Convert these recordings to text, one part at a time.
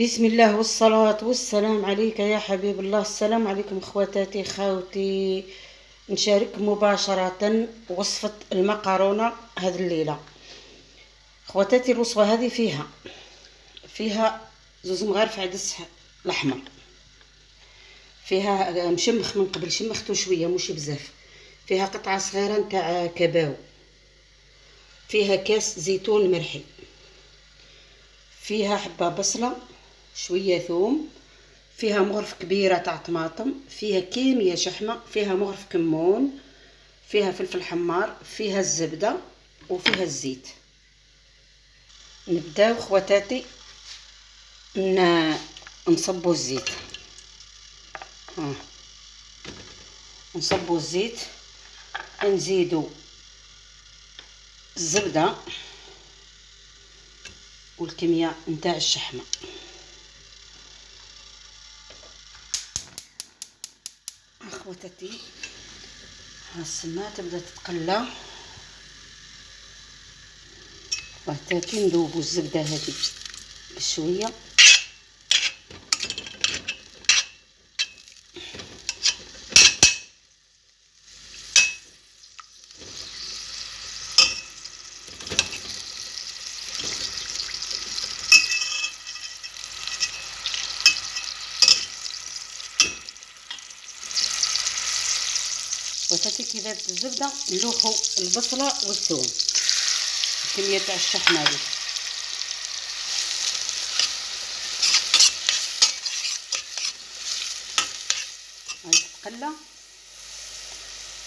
بسم الله والصلاة والسلام عليك يا حبيب الله. السلام عليكم اخواتاتي خاوتي. نشارك مباشرة وصفة المقارونة هذه الليلة. اخواتاتي الوصفة هذه فيها زوز مغارف عدس الاحمر، فيها مشمخ من قبل، شمخته شوية مش بزاف، فيها قطعة صغيرة نتاع كباو، فيها كاس زيتون مرحي، فيها حبة بصلة، شوية ثوم، فيها مغرف كبيرة تاع طماطم، فيها كيمياء شحمة، فيها مغرف كمون، فيها فلفل حمار، فيها الزبدة وفيها الزيت. نبداو خواتاتي نصبوا الزيت. نصبوا الزيت، نزيدوا الزبدة والكمية نتاع الشحمة. اخواتاتي ها السماء تبدا تتقلى. خواتاتي نذوبوا الزبدة هذه بشوية، خواتاتي كي ذابت الزبدة نلوحوا البصلة والثوم، الكمية تاع الشحمة هذه. هاي تتقلى.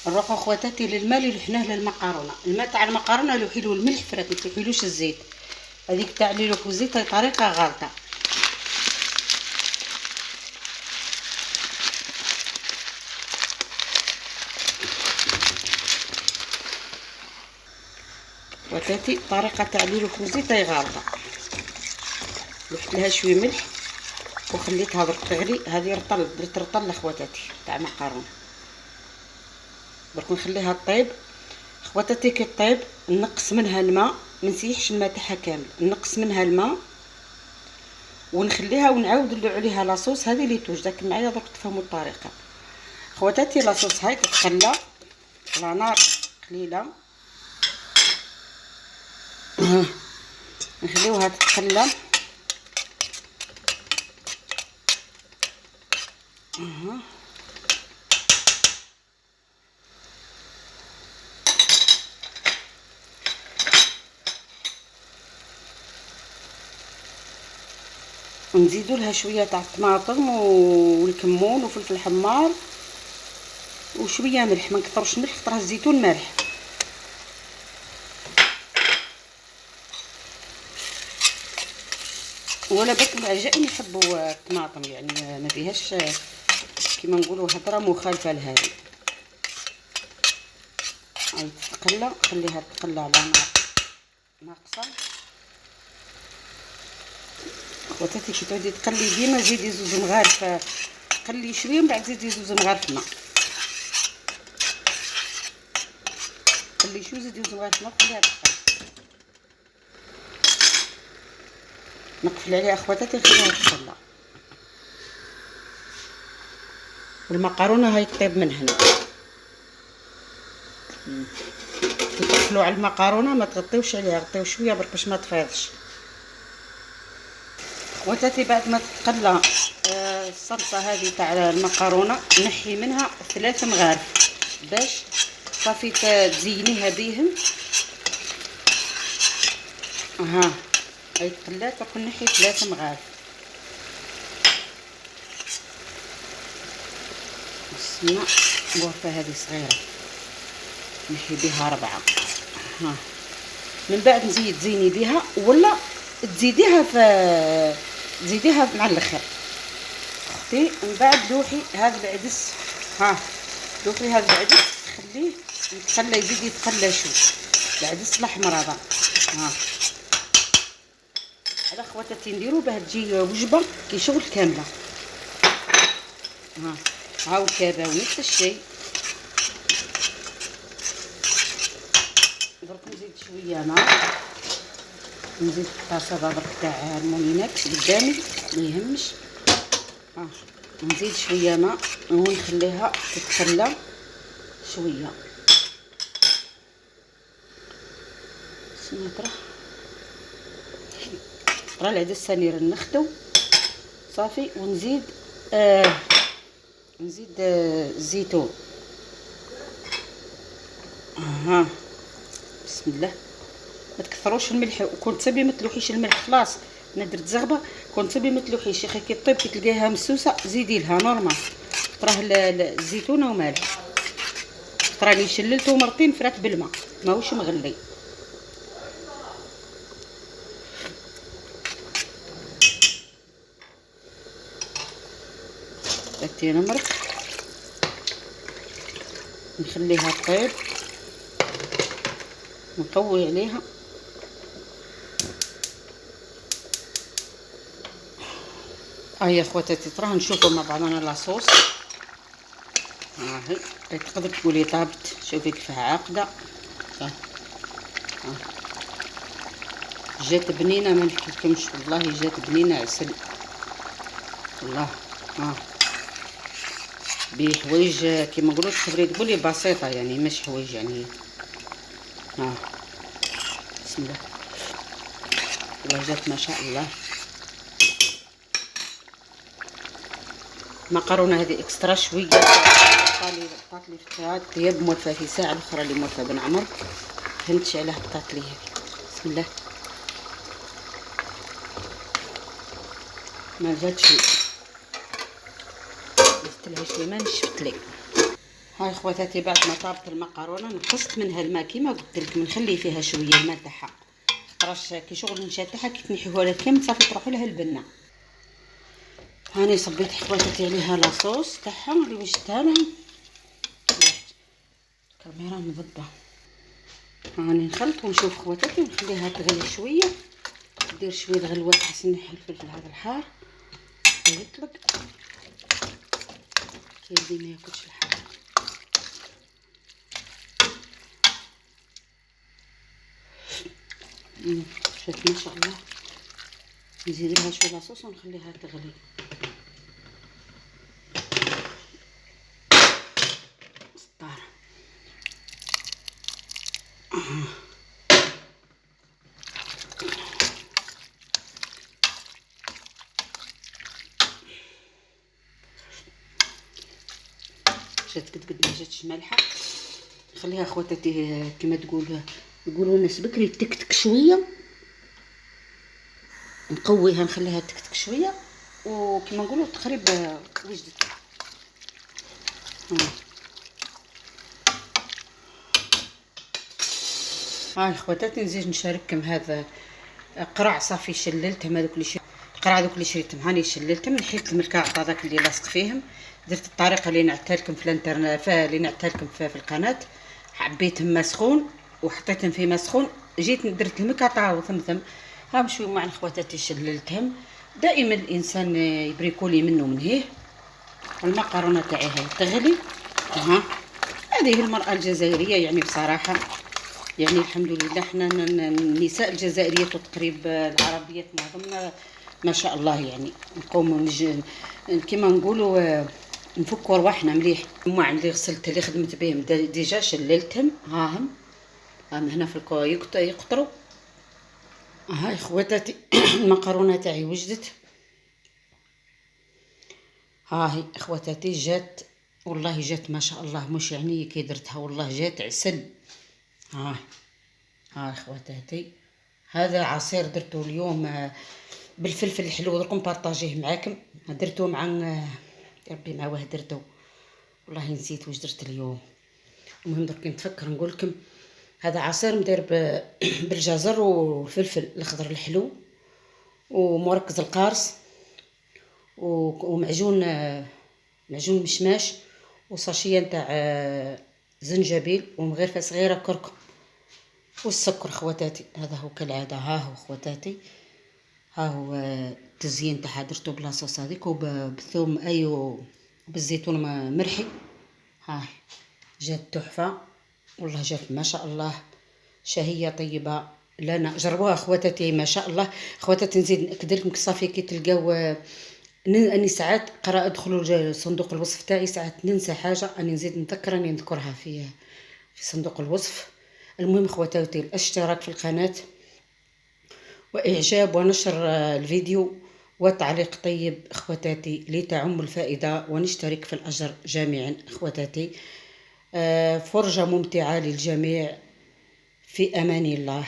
نروحوا خواتاتي للماء اللي لحناه للمقارونه. الماء تاع المقارونه لوحيلو الملح فرات، ما تلوحيلوش الزيت. هذيك تاع اللي لوحو الزيت هاي طريقه غلطه. خواتاتي طريقه تاع اللي لوحو الزيت هاي غلطه. لوحت لها شويه ملح وخليتها درك تغلي. هذه رطل، درت رطل خواتاتي تاع مقارونه. درك نخليها طيب خواتاتي. كي طيب نقص منها الماء، ما نسيحش الماء تاعها كامل، نقص منها الماء ونخليها ونعاود نلو عليها لاصوص هذه اللي توجدك معايا. درك تفهموا الطريقه خواتاتي. لاصوص هاي تتخلى على نار قليله، نخليوها تتخلى. ونزيدوا لها شويه تاع الطماطم والكمون وفلفل حمار وشويه ملح، ما نكثرش ملح خاطر الزيتون مالح. ولا باك العجائن يحبوا الطماطم، يعني ما فيهاش كيما نقولوا هضره مخالفه لهذه. هاي تتقلى، خليها تتقلى على نار ناقصه. خواتاتي كي تعودي تقلي ديما زيدي زوز مغارف، قلي شويه من بعد زيدي زوز مغارف ماء. قلي شويه زيدي زوز مغارف ماء وخليها تقلى. نقفل عليها خواتاتي نخليها تتقلى. والمقارونه هاي طيب من هنا. تدخلوا على المقارونه ما تغطيوش عليها، غطيو شويه برك باش ما تفيضش. خواتاتي بعد ما تتقلى الصلصه هذه تاع المقارونه نحي منها 3 مغارف باش صافي تزينيها بيهم. هاي تقلات راك نحي 3 مغارف. السمنه غرفه هذه صغيره نحي بها 4. من بعد نزيد زيني بها ولا تزيديها مع الاخر اختي. من بعد لوحي هذا العدس، لوحي هذا العدس خليه يتقلى، يزيد يتقلى شوي العدس الاحمر هذا. هذا خواتاتي نديرو باه تجي وجبه كي شغل كامله. هاو الكباو نفس الشيء. درك نزيد شويه ماء نزيد في الطاسه بابا تاع المولينات قدامي ما يهمش. نزيد شويه ماء ونخليها تتخلى شويه. سنطرة العدس ثاني نخدو صافي. ونزيد نزيد الزيتون. بسم الله. ما تكثروش الملح، وكنت تبي ما تلوحيش الملح خلاص. انا درت زغبه كنت تبي ما تلوحيش يا اخي. كي طيب كي تلقايها مسوسه زيدي لها نورمال. راه الزيتونه ومالح. راني شللته مرتين فرات بالماء ماهوش مغلي. درتي نمرق نخليها طيب نقوي عليها. هيا خواتاتي تراه نشوفوا مع بعضنا لاصوص. هاهي تقدر تقولي طابت. شوفي كيف عاقده. جات بنينه ما نحكيلكمش والله. جات بنينه عسل والله. بحوايج كيما نقولوا تقدري تقولي بسيطه يعني مش حوايج يعني. بسم الله والله جات ما شاء الله. مقرونه هذه اكسترا شويه طالي لي في طياب موالفه في ساعه الاخرى اللي موالفه بن عمر. فهمتش علاه حطات لي هذه. بسم الله ما جاتش درتلها شويه ما نشفت لي. هاي خواتاتي بعد ما طابت المقرونه نقصت منها الماء كيما قلت لكم. نخلي فيها شويه الماء تاعها خاطرش كي شغل نشاتها كي تنحيوها لها كامل صافي تروح لها البنه. هاني صبيت خواتاتي عليها لاصوص تاعها اللي وجدتها لهم. الكاميرا مضبه. هاني نخلط ونشوف خواتاتي ونخليها تغلي شويه. ندير شويه غلوه حسن نحي الفلفل هذا الحار يطلق. كي ما ياكلش الحار. شوف ما شاء الله. نزيد لها شويه لاصوص ونخليها تغلي. سطاره جات قد ما جاتش مالحه. نخليها خواتاتي كما يقولوا الناس بكري تكتك شويه. نقويها نخليها تكتك شويه وكما نقولوا تقريبا وجدت. هاي خواتاتي نزيد نشارككم هذا قرع صافي شللتهم. هذوك اللي القرع دوك اللي شريتهم هاني شللتهم. نحيت الملكاع هذاك اللي لاصق فيهم. درت الطريقه اللي نعتها لكم في الانترنت اللي نعتها لكم في القناه. حبيتهم مسخون وحطيتهم في مسخون. جيت درت الملكاع وثمثم. ها شويه مع خواتاتي شللتهم. دائما الانسان يبريكولي منه من هيه. المقرونه تاعي هاي تغلي. هذه المراه الجزائريه يعني بصراحه يعني الحمد لله. حنا النساء الجزائريات وتقريب العربيات معظمنا ما شاء الله يعني نقوموا كيما نقولوا نفكوا رواحنا مليح. هما عندي غسلت اللي خدمت بهم ديجا شللتهم. هاهم هنا في يقطروا. هاي خواتاتي المقرونه تاعي وجدت. هاهي خواتاتي جات والله جات ما شاء الله. مش يعني كي درتها والله جات عسل. هاي خواتاتي هذا عصير درته اليوم بالفلفل الحلو. دركم بارطاجيه معاكم. درته مع ربي مع واه درته والله نسيت واش درت اليوم. المهم درك نتفكر نقول لكم هذا عصير مدير بالجزر والفلفل الاخضر الحلو ومركز القارص ومعجون معجون مشماش وصاشيه نتاع زنجبيل ومغرفه صغيره كركم والسكر خواتاتي. هذا هو كالعاده. ها هو خواتاتي ها هو التزيين تاعها درتو بلاصوص هذيك وبالثوم وبالزيتون مرحي. جات تحفه والله. جات ما شاء الله شهيه طيبه لنا. جربوها خواتاتي ما شاء الله. خواتاتي نزيد ناكد لكم صافي كي تلقاو اني ساعات قرا ادخلوا صندوق الوصف تاعي، ساعات ننسى حاجه اني نزيد نذكر اني نذكرها في صندوق الوصف. المهم خواتاتي الاشتراك في القناه واعجاب ونشر الفيديو وتعليق طيب اخواتاتي لتعم الفائده ونشترك في الاجر جميعا اخواتاتي. فرجه ممتعه للجميع، في امان الله.